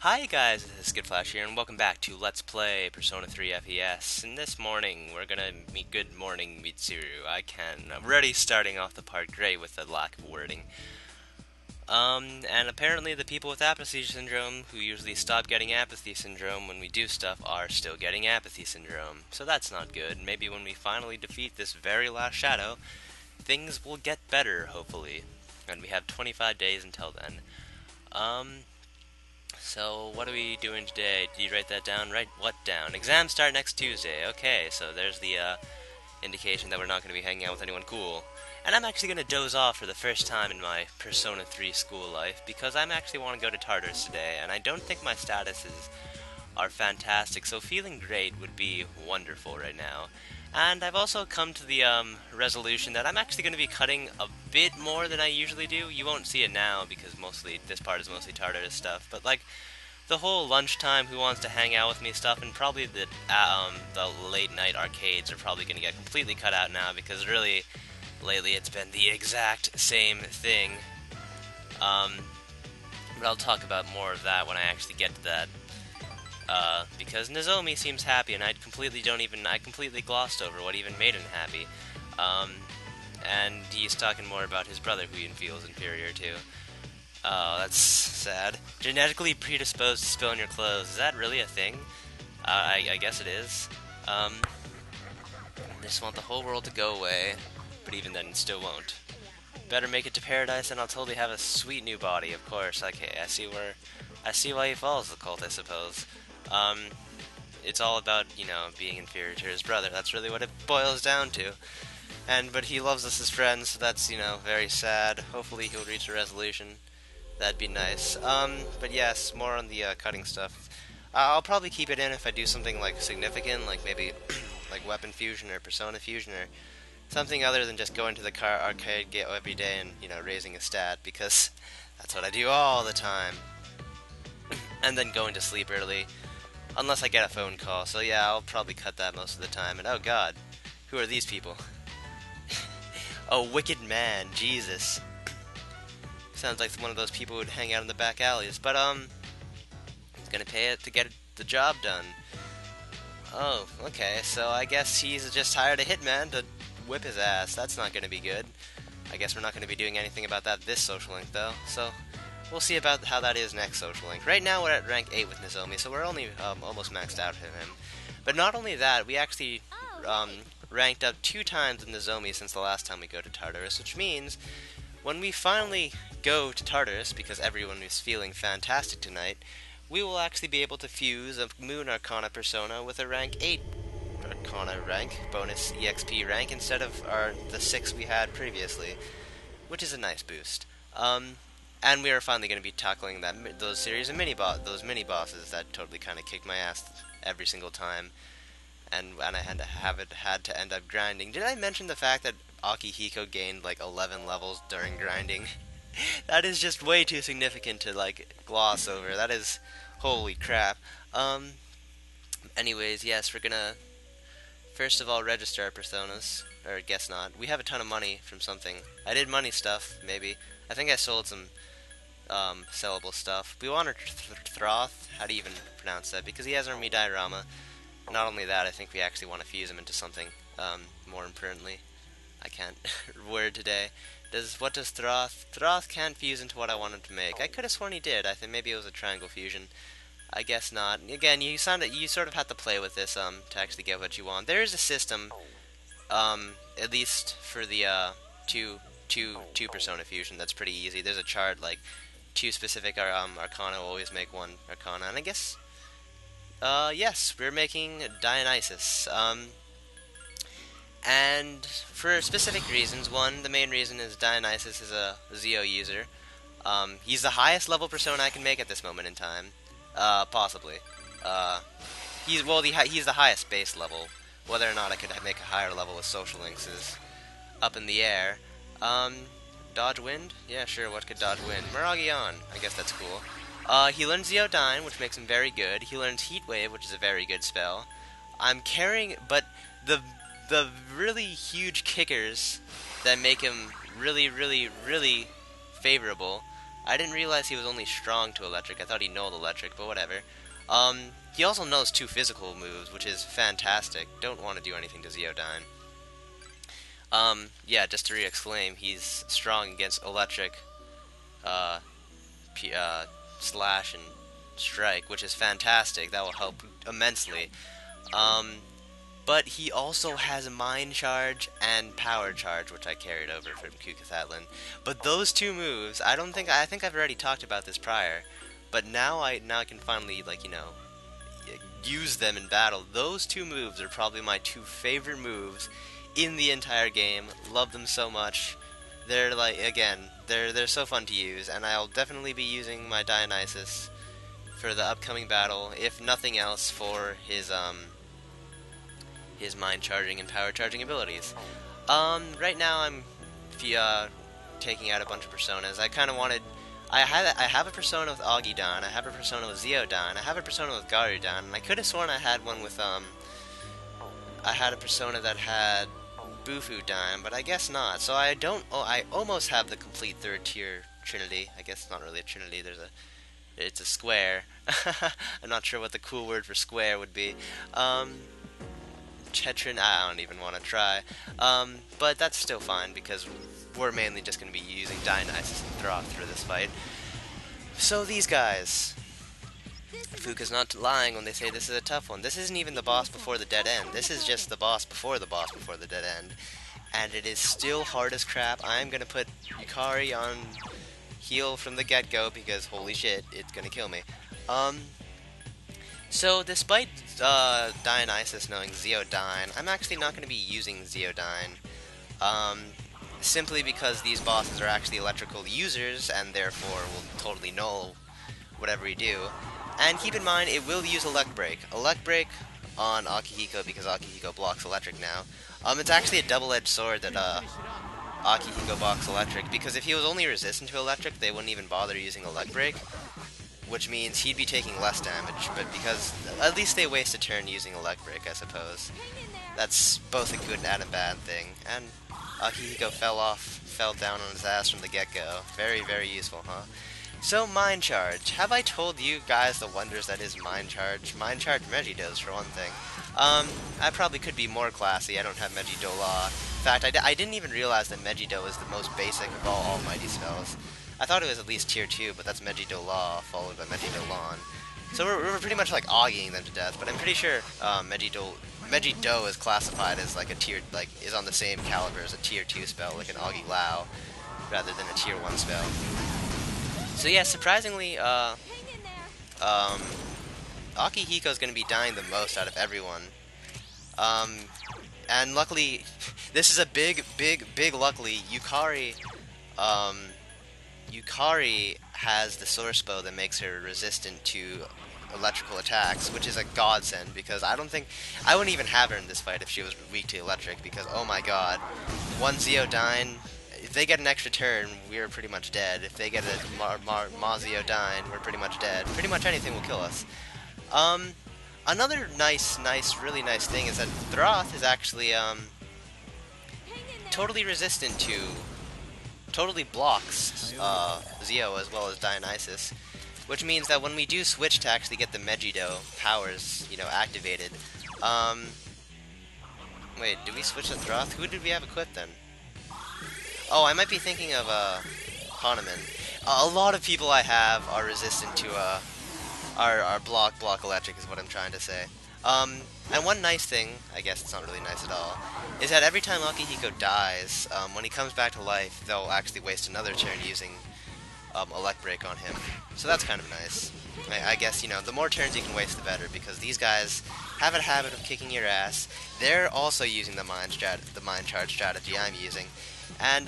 Hi guys, this is Skidflash here, and welcome back to Let's Play Persona 3 FES. And this morning, we're gonna meet Good Morning Mitsuru. I'm already starting off the part great with the lack of wording. And apparently the people with apathy syndrome, who usually stop getting apathy syndrome when we do stuff, are still getting apathy syndrome. So that's not good. Maybe when we finally defeat this very last shadow, things will get better, hopefully. And we have 25 days until then. So, what are we doing today? Did you write that down? Write what down? Exams start next Tuesday. Okay, so there's the indication that we're not going to be hanging out with anyone cool. And I'm actually going to doze off for the first time in my Persona 3 school life because I'm actually want to go to Tartarus today, and I don't think my statuses are fantastic, so feeling great would be wonderful right now. And I've also come to the resolution that I'm actually going to be cutting a bit more than I usually do. You won't see it now because mostly this part is mostly Tartarus stuff, but like the whole lunchtime who wants to hang out with me stuff, and probably the late night arcades are probably going to get completely cut out now because really lately it's been the exact same thing. But I'll talk about more of that when I actually get to that. Because Nozomi seems happy, and I completely glossed over what even made him happy. And he's talking more about his brother, who he feels inferior to. Oh, that's sad. Genetically predisposed to spilling your clothes. Is that really a thing? I guess it is. I just want the whole world to go away, but even then it still won't. Better make it to paradise, and I'll totally have a sweet new body, of course. Okay, I see why he follows the cult, I suppose. It's all about, being inferior to his brother. That's really what it boils down to. But he loves us as friends, so that's, very sad. Hopefully he'll reach a resolution. That'd be nice. But yes, more on the cutting stuff. I'll probably keep it in if I do something, like, significant, like maybe, like Weapon Fusion or Persona Fusion or something other than just going to the arcade every day and, raising a stat, because that's what I do all the time. And then going to sleep early. Unless I get a phone call, so yeah, I'll probably cut that most of the time. And oh god, who are these people? Oh, wicked man, Jesus. Sounds like one of those people who'd hang out in the back alleys, but he's gonna pay it to get the job done. Oh, okay, so I guess he's just hired a hitman to whip his ass. That's not gonna be good. I guess we're not gonna be doing anything about that this social link, though, so we'll see about how that is next social link. Right now we're at rank 8 with Nozomi, so we're only almost maxed out for him. But not only that, we actually ranked up 2 times with Nozomi since the last time we go to Tartarus, which means when we finally go to Tartarus, because everyone is feeling fantastic tonight, we will actually be able to fuse a Moon Arcana persona with a rank 8 Arcana rank, bonus EXP rank, instead of the 6 we had previously, which is a nice boost. And we are finally going to be tackling those series of those mini bosses that totally kind of kicked my ass every single time, and I had to end up grinding. Did I mention the fact that Akihiko gained like 11 levels during grinding? That is just way too significant to like gloss over. That is holy crap. Anyways, yes, we're gonna first of all register our personas, or guess not. We have a ton of money from something. I did money stuff, maybe. I think I sold some sellable stuff. We want Throth. How do you even pronounce that? Because he has Army Diorama. Not only that, I think we actually want to fuse him into something more importantly. I can't word today. What does Throth? Throth can't fuse into what I wanted to make. I could have sworn he did. I think maybe it was a triangle fusion. I guess not. Again, you sort of have to play with this to actually get what you want. There is a system, at least for the two Persona fusion, that's pretty easy. There's a chart like 2 specific Arcana will always make 1 Arcana, and I guess yes, we're making Dionysus. And for specific reasons. The main reason is Dionysus is a Zio user. He's the highest level persona I can make at this moment in time. Possibly. He's the highest base level. Whether or not I could make a higher level with social links is up in the air. Dodge Wind? Yeah, sure, what could Dodge Wind? Miragion, I guess that's cool. He learns Ziodyne, which makes him very good. He learns Heat Wave, which is a very good spell. I'm carrying, but the really huge kickers that make him really, really, really favorable I didn't realize he was only strong to electric. I thought he knolled electric, but whatever. He also knows 2 physical moves, which is fantastic. Don't want to do anything to Zeodyne. Yeah, just to re-exclaim, he's strong against electric, uh, slash and strike, which is fantastic. That will help immensely. But he also has Mind Charge and Power Charge, which I carried over from Kukathadlin. But those 2 moves, I think I've already talked about this prior, but now I can finally, like, use them in battle. Those 2 moves are probably my 2 favorite moves in the entire game. Love them so much. They're like, again, they're so fun to use, and I'll definitely be using my Dionysus for the upcoming battle, if nothing else for his mind charging and power charging abilities. Right now I'm taking out a bunch of personas. I kind of wanted. I have a persona with Augidon. I have a persona with Zeodyne. I have a persona with Garudon. And I could have sworn I had one with I had a persona that had Bufudyne, but I guess not. So I don't. Oh, I almost have the complete 3rd tier Trinity. I guess it's not really a Trinity. It's a square. I'm not sure what the cool word for square would be. Chetrin, I don't even want to try. But that's still fine because we're mainly just going to be using Dionysus and Throth through this fight. So these guys, Fuuka's not lying when they say this is a tough one. This isn't even the boss before the dead end. This is just the boss before the dead end. And it is still hard as crap. I'm going to put Yukari on heal from the get-go because holy shit, it's going to kill me. So despite Dionysus knowing Zeodyne, I'm actually not going to be using Zeodyne. Simply because these bosses are actually electrical users and therefore will totally null whatever you do. And keep in mind, it will use Elect Break. Elect Break on Akihiko because Akihiko blocks electric now. It's actually a double-edged sword that Akihiko blocks electric, because if he was only resistant to electric, they wouldn't even bother using Elect Break, which means he'd be taking less damage, but because at least they waste a turn using Elect Break, I suppose. That's both a good and a bad thing. And Akihiko fell down on his ass from the get-go. Very, very useful, huh? So, Mind Charge. Have I told you guys the wonders that is Mind Charge? Mind Charge Megiddos, for one thing. I probably could be more classy. I don't have Megiddo Law. In fact, I didn't even realize that Megiddo is the most basic of all Almighty spells. I thought it was at least tier 2, but that's Megiddo Law, followed by Megiddo Lon. So we're pretty much like Augieing them to death, but I'm pretty sure Megiddo is classified as like a tier, like, is on the same caliber as a tier 2 spell, like an Augie Lao, rather than a tier 1 spell. So yeah, surprisingly, Akihiko's gonna be dying the most out of everyone. And luckily, this is a big luckily, Yukari has the Source Bow that makes her resistant to electrical attacks, which is a godsend, because I wouldn't even have her in this fight if she was weak to electric, because oh my god, one Zeodyne, if they get an extra turn, we're pretty much dead. If they get a Zeodyne, we're pretty much dead. Pretty much anything will kill us. Another really nice thing is that Throth is actually, totally resistant to, totally blocks, Zeo as well as Dionysus, which means that when we do switch to actually get the Megiddo powers, activated, wait, did we switch to Throth? Who did we have equipped then? Oh, I might be thinking of, Hanuman. A lot of people I have are resistant to, our block electric is what I'm trying to say. And one nice thing, I guess it's not really nice at all, is that every time Akihiko dies, when he comes back to life, they'll actually waste another turn using Elect Break on him. So that's kind of nice. I guess, the more turns you can waste, the better, because these guys have a habit of kicking your ass. They're also using the Mind Charge strategy I'm using. And,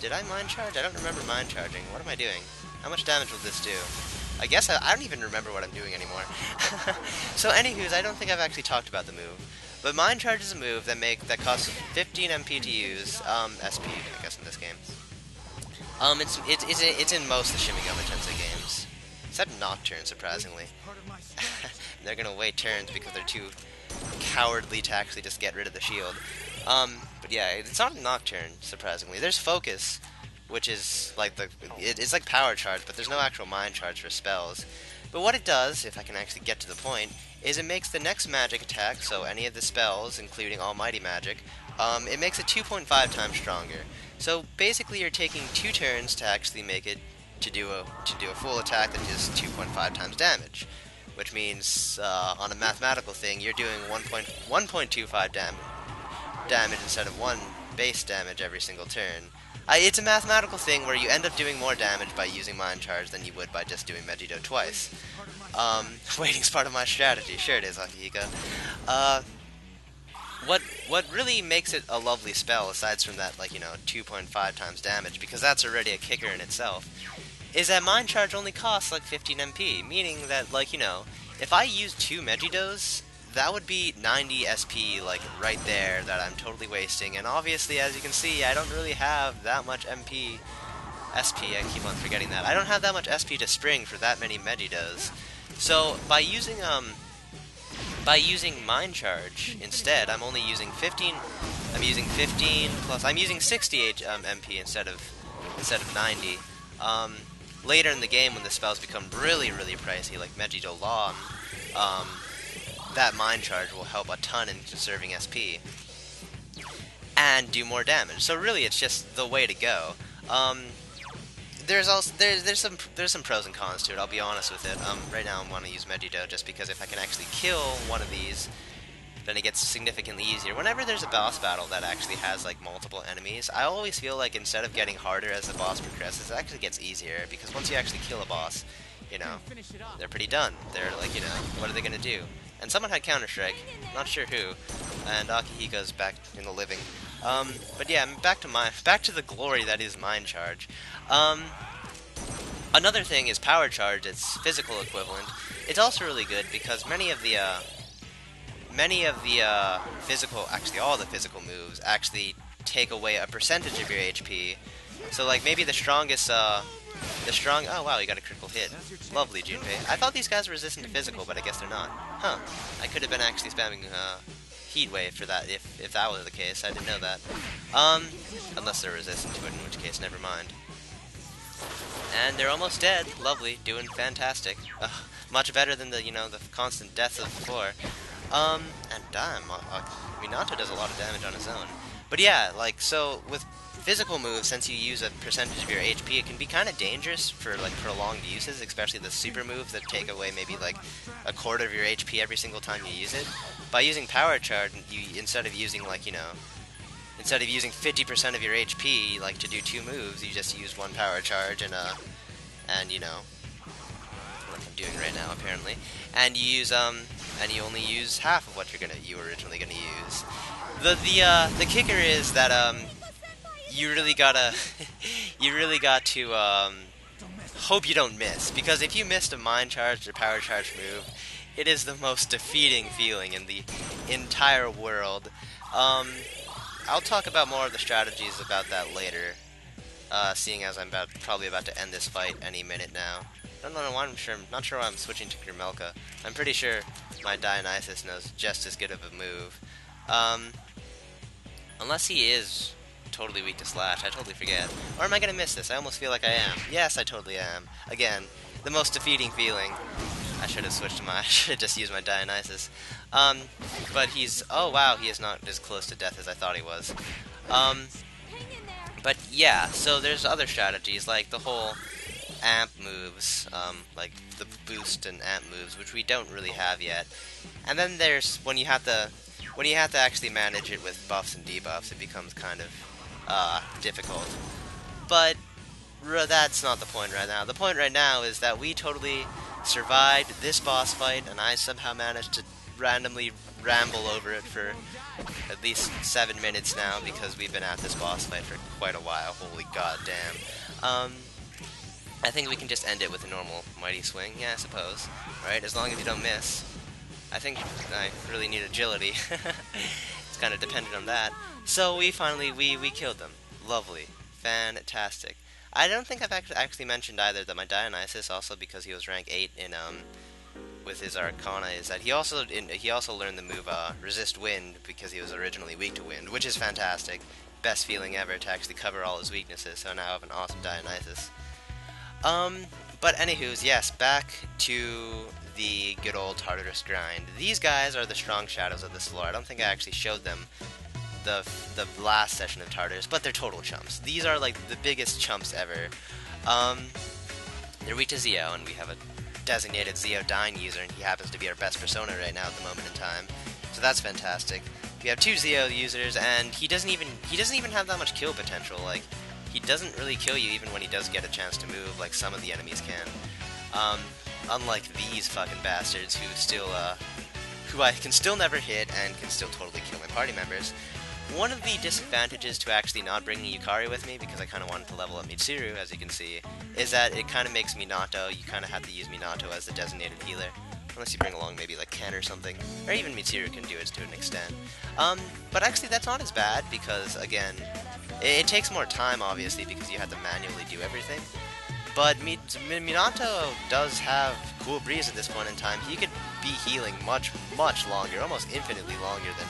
did I Mind Charge? I don't remember Mind Charging. What am I doing? How much damage will this do? I guess I don't even remember what I'm doing anymore. So anywhoos, I don't think I've actually talked about the move. But Mind Charge is a move that costs 15 MP to use, SP, I guess, in this game. It's in most of the Shin Megami Tensei games. Except Nocturne, surprisingly. They're gonna wait turns because they're too cowardly to actually just get rid of the shield. But yeah, it's not Nocturne, surprisingly. There's Focus, which is like it's like power charge, but there's no actual mind charge for spells. But what it does, if I can actually get to the point, is it makes the next magic attack, so any of the spells, including Almighty Magic, it makes it 2.5 times stronger. So basically, you're taking 2 turns to actually make it to do a full attack that does 2.5 times damage, which means on a mathematical thing, you're doing 1.25 damage instead of 1 base damage every single turn. It's a mathematical thing where you end up doing more damage by using Mind Charge than you would by just doing Megiddo twice. Waiting's part of my strategy. Sure it is, Akihiko. What really makes it a lovely spell, aside from that, 2.5 times damage, because that's already a kicker in itself, is that Mind Charge only costs, 15 MP, meaning that, if I use 2 Megiddos, that would be 90 SP, right there, that I'm totally wasting, and obviously, as you can see, I don't really have that much SP, I keep on forgetting that. I don't have that much SP to spring for that many Megiddos. So, by using Mind Charge instead, I'm only using 15, I'm using 15 plus, I'm using 60 MP instead of 90. Later in the game, when the spells become really, really pricey, like Megiddo Law, that Mind Charge will help a ton in conserving SP and do more damage. So really, it's just the way to go. There's some pros and cons to it. I'll be honest with it. Right now, I want to use Megiddo just because if I can actually kill one of these, then it gets significantly easier. Whenever there's a boss battle that actually has multiple enemies, I always feel like instead of getting harder as the boss progresses, it actually gets easier, because once you actually kill a boss, they're pretty done. They're what are they gonna do? And someone had Counter-Strike, not sure who, and Akihiko's back in the living. But yeah, back to the glory that is Mind Charge. Another thing is Power Charge, its physical equivalent. It's also really good because many of the physical, actually all the physical moves actually take away a percentage of your HP. So maybe the strongest, oh wow, you got a critical hit. Lovely, Junpei. I thought these guys were resistant to physical, but I guess they're not. Huh. I could have been actually spamming, Heat Wave for that, if that was the case. I didn't know that. Unless they're resistant to it, in which case, never mind. And they're almost dead. Lovely. Doing fantastic. Much better than the constant deaths of before. And damn, Minato does a lot of damage on his own. But yeah, so, with physical moves, since you use a percentage of your HP, it can be kind of dangerous for prolonged uses, especially the super moves that take away maybe a quarter of your HP every single time you use it. By using Power Charge, instead of using 50% of your HP to do 2 moves, you just use 1 Power Charge and like I'm doing right now apparently, and you use and you only use half of what you were originally gonna use. The kicker is that you really got to hope you don't miss, because if you missed a Mind Charge or Power Charge move, it is the most defeating feeling in the entire world. I'll talk about more of the strategies about that later, seeing as I'm probably about to end this fight any minute now. I don't know why not sure why I'm switching to Grimelka. I'm pretty sure my Dionysus knows just as good of a move. Unless he is totally weak to Slash, I totally forget. Or am I gonna miss this? I almost feel like I am. Yes, I totally am. Again, the most defeating feeling. I should have switched to I should have just used my Dionysus. But oh wow, he is not as close to death as I thought he was. But yeah, so there's other strategies, like the whole amp moves, like the boost and amp moves, which we don't really have yet. And then there's when you have to actually manage it with buffs and debuffs, it becomes kind of difficult. But that's not the point right now. The point right now is that we totally survived this boss fight, and I somehow managed to randomly ramble over it for at least 7 minutes now, because we've been at this boss fight for quite a while. Holy goddamn. I think we can just end it with a normal Mighty Swing. Yeah, I suppose. Right? As long as you don't miss. I think I really need agility. It's kind of dependent on that. So we finally, we killed them. Lovely. Fantastic. I don't think I've actually mentioned either that my Dionysus, also because he was rank 8 in, with his Arcana, is that he also learned the move, Resist Wind, because he was originally weak to wind, which is fantastic. best feeling ever to actually cover all his weaknesses, so now I have an awesome Dionysus. But anywho's, yes, back to the good old Tartarus grind. These guys are the strong shadows of this floor. I don't think I actually showed them the last session of Tartarus, but they're total chumps. These are like the biggest chumps ever. They're weak to Zeo, and we have a designated Zeodyne user, and he happens to be our best persona right now at the moment in time. So that's fantastic. We have 2 Zeo users, and he doesn't even have that much kill potential. Like, he doesn't really kill you even when he does get a chance to move, like some of the enemies can. Unlike these fucking bastards who I can still never hit and can still totally kill my party members. One of the disadvantages to actually not bringing Yukari with me, because I kind of wanted to level up Mitsuru, as you can see, is that it kind of makes Minato. You kind of have to use Minato as the designated healer. Unless you bring along maybe like Ken or something. Or even Mitsuru can do it to an extent. But actually that's not as bad, because again, it takes more time obviously, because you have to manually do everything. But Minato does have Cool Breeze at this point in time. He could be healing much, much longer, almost infinitely longer than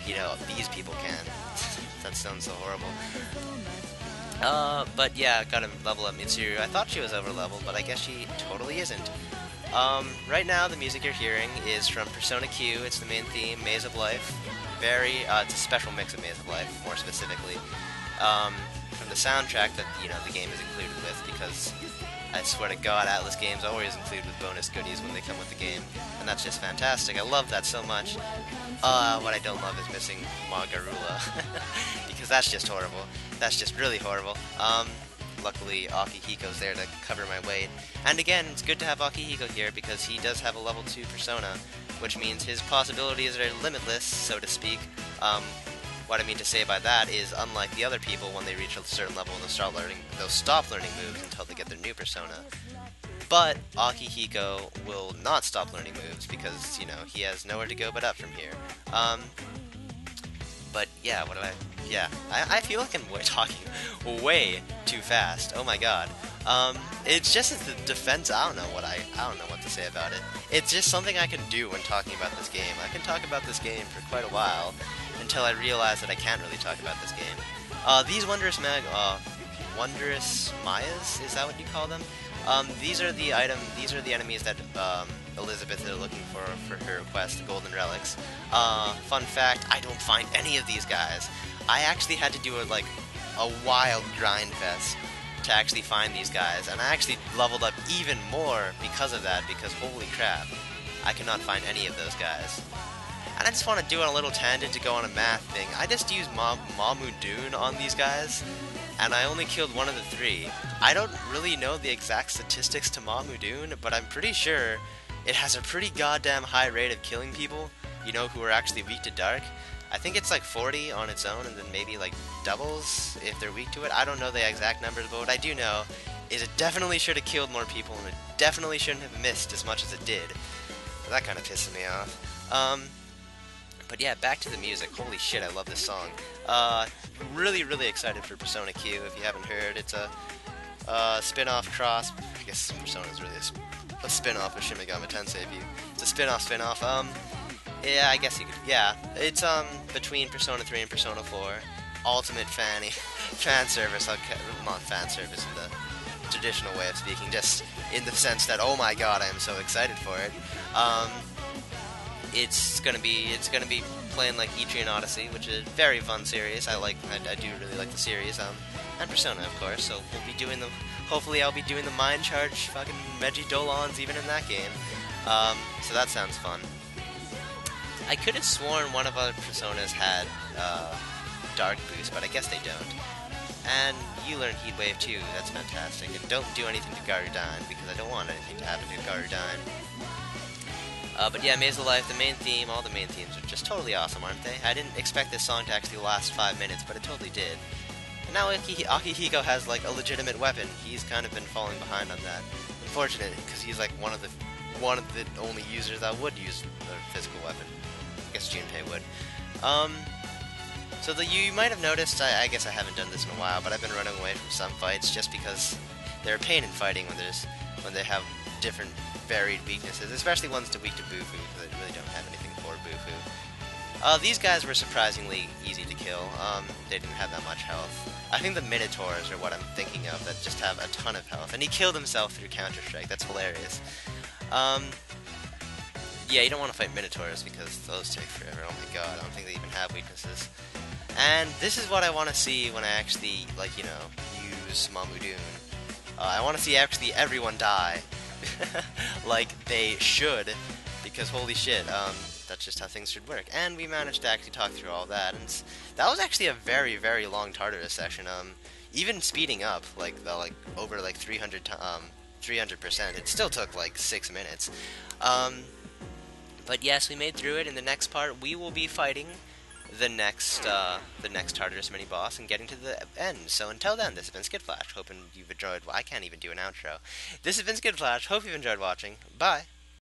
you know, these people can. That sounds so horrible. But yeah, gotta level up Mitsuru. I thought she was over leveled, but I guess she totally isn't. Right now the music you're hearing is from Persona Q. It's the main theme, Maze of Life. It's a special mix of Maze of Life, more specifically. From the soundtrack that, you know, the game is included with, because I swear to God, Atlas games always include with bonus goodies when they come with the game, and that's just fantastic. I love that so much. What I don't love is missing Magarula, because that's just horrible. That's just really horrible. Luckily, Akihiko's there to cover my weight. And again, it's good to have Akihiko here, because he does have a level 2 persona, which means his possibilities are limitless, so to speak. What I mean to say by that is, unlike the other people, when they reach a certain level, they'll stop learning moves until they get their new persona. But Akihiko will not stop learning moves, because, you know, he has nowhere to go but up from here. But yeah, I feel like I'm talking way too fast. Oh my god. It's just the defense. I don't know what to say about it. It's just something I can do when talking about this game. I can talk about this game for quite a while until I realize that I can't really talk about this game. These wondrous Mayas, is that what you call them? These are the enemies that Elizabeth is looking for her quest, the Golden Relics. Fun fact, I don't find any of these guys. I actually had to do a wild grind fest to actually find these guys, and I actually leveled up even more because of that, because holy crap, I cannot find any of those guys. And I just want to do a little tangent to go on a math thing. I just used Mamudoon on these guys, and I only killed one of the 3. I don't really know the exact statistics to Mamudoon, but I'm pretty sure it has a pretty goddamn high rate of killing people, you know, who are actually weak to dark. I think it's like 40 on its own, and then maybe like doubles if they're weak to it. I don't know the exact numbers, but what I do know is it definitely should have killed more people, and it definitely shouldn't have missed as much as it did. So that kind of pisses me off. But yeah, back to the music. Holy shit, I love this song. Really, really excited for Persona Q. If you haven't heard, it's a spin-off cross. I guess Persona is really a spin-off of Shin Megami Tensei. It's a spin-off. Yeah, I guess you could. Yeah, it's between Persona 3 and Persona 4. Ultimate fan service. Not fan service in the traditional way of speaking, just in the sense that, oh my god, I am so excited for it. It's gonna be playing like Etrian Odyssey, which is a very fun series. I do really like the series, and Persona, of course. So we'll be doing hopefully I'll be doing the Mind Charge fucking Megidolons even in that game. So that sounds fun. I could have sworn one of our Personas had Dark Boost, but I guess they don't. And you learn Heat Wave too, that's fantastic. And don't do anything to Garudine, because I don't want anything to happen to Garudine. But yeah, Maze of Life, the main theme, all the main themes are just totally awesome, aren't they? I didn't expect this song to actually last 5 minutes, but it totally did. And now Akihiko has like a legitimate weapon. He's kind of been falling behind on that. Unfortunate, because he's like one of the only users that would use a physical weapon. I guess Junpei would. So you might have noticed, I guess I haven't done this in a while, but I've been running away from some fights just because they're a pain in fighting when they have different varied weaknesses, especially ones to weak to Bufu, because I really don't have anything for Bufu. These guys were surprisingly easy to kill. They didn't have that much health. I think the Minotaurs are what I'm thinking of, that just have a ton of health. And he killed himself through Counter-Strike. That's hilarious. Yeah, you don't want to fight Minotaurs because those take forever. Oh my god, I don't think they even have weaknesses. And this is what I want to see when I actually, like, you know, use Mamudoon. I want to see actually everyone die. Like they should, because holy shit, that's just how things should work. And we managed to actually talk through all that, and that was actually a very, very long Tartarus session. Even speeding up, like over like 300%, it still took like 6 minutes. But yes, we made through it. In the next part, we will be fighting the next Tartarus mini boss and getting to the end. So until then, this has been Skid Flash. Hoping you've enjoyed. Well, I can't even do an outro. This has been Skid Flash. Hope you've enjoyed watching. Bye.